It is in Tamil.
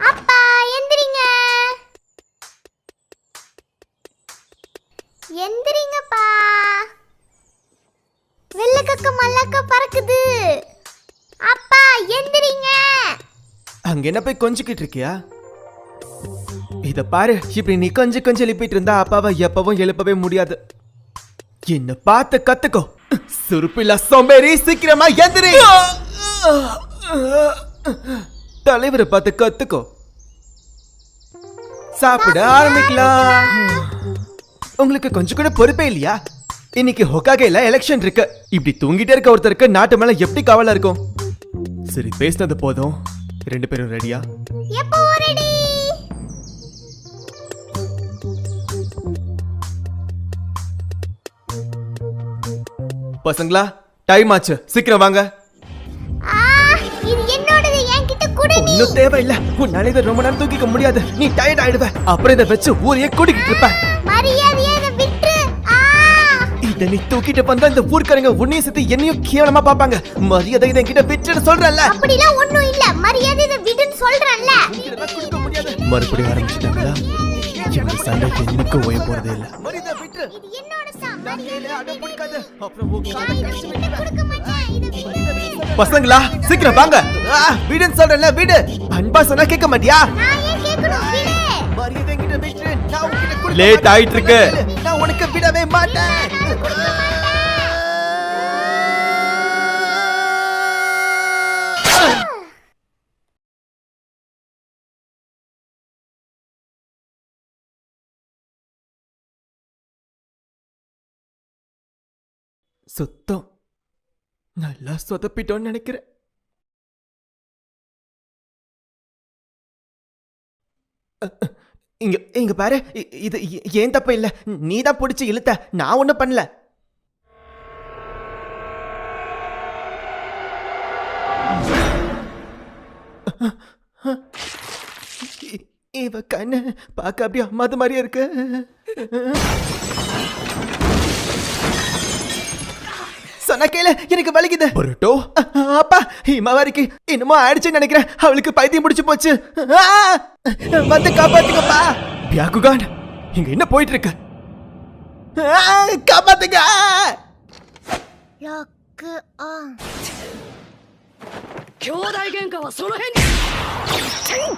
அப்பா எந்திரிங்க, எந்திரிங்கப்பா. வெள்ளக்கக்க மல்லக்க பறக்குது. அப்பா எந்திரிங்க. அங்க என்ன போய் கொஞ்சிக்கிட்டு இருக்கியா? இத பாரு, இப்படி நீ கொஞ்சம் கொஞ்சம் எழுப்பிட்டு இருந்தா அப்பாவை எப்பவும் எழுப்பவே முடியாது. என்ன பார்த்து கத்துக்கோ. சுருப்பில்லா சோம்பேறி, சீக்கிரமா எந்திரி. தலைவரை பார்த்து கத்துக்கோ. சாப்பிட ஆரம்பிக்கலாம். உங்களுக்கு கொஞ்சம் கூட பொறுப்பே இல்லையா? இன்னைக்கு ஹொக்காகேல எலெக்ஷன் இருக்கு. இப்படி தூங்கிட்டே இருக்க ஒருத்தருக்கு நாட்டு மேல எப்படி கவலை இருக்கும்? சரி, பேசினது போதும். 2 பேரும் ரெடியா? எப்போ ரெடி? பசங்களா, டைம் ஆச்சு, சீக்கிரம் வாங்க. இது என்னோடது, என்கிட்ட குடு. நீ ஒன்னும் தேவையில்லை. உன்னால இதை ரொம்ப நேரம் தூக்கிக்க முடியாது. நீ டயர்ட் ஆயிடுவ. அப்புறம் இதை வச்சு ஊரையே கூட்டிக்கிட்டு இருப்ப. மரியாதையா இதை விட்டு. இதை நீ தூக்கிட்டு வந்தா இந்த ஊர்க்காரங்க உன்னையும் சேர்த்து என்னையும் கேவலமா பாப்பாங்க. மரியாதை இதை என்கிட்ட விட்டுன்னு சொல்றேன்ல. அப்படிலாம் ஒண்ணும் இல்ல, மரியாதை இதை விடுன்னு சொல்றேன்ல. மறுபடியும் ஆரம்பிச்சிட்டாங்களா? இந்த சண்டைக்கு எனக்கு ஓய போறதே இல்ல. இது என்னோட சாமான். கொடுக்க மாட்டேன். இதை விடு. பசங்களா, சீக்கிரம் வாங்க. வீடுன்னு சொல்றேன்ல, வீடு. அன்பா சொன்னா கேட்க மாட்டியா? நான் ஏன் கேட்கணும்? விடு. மரியாதை என்கிட்ட விட்டு. நான் உன்கிட்ட கொடுக்க லேட் ஆயிட்டு இருக்கு. நான் உனக்கு விடவே மாட்டேன். சுத்தம் நல்லா சொதப்பிட்டோன்னு நினைக்கிறேன். இங்க இங்க பாரு, இது ஏன் தப்பு இல்ல. நீ தான் பிடிச்சி இழுத்த, நான் ஒண்ணும் பண்ணல. இவ கண்ணு பார்க்க அப்படியே அம்மாது மாதிரியா இருக்கு. சொன்ன கேளு, எனக்கு வலிக்குது. பொருட்டோ அப்பா, இமாவாரிக்கு என்னமோ ஆயிடுச்சுன்னு நினைக்கிறேன். அவளுக்கு பைத்தியம் முடிச்சு போச்சு. வந்து காப்பாத்துங்கப்பா. பியாகுகான், இங்க என்ன போயிட்டு இருக்கு? காப்பாத்துங்க. Lock on. 兄弟喧嘩はその辺に。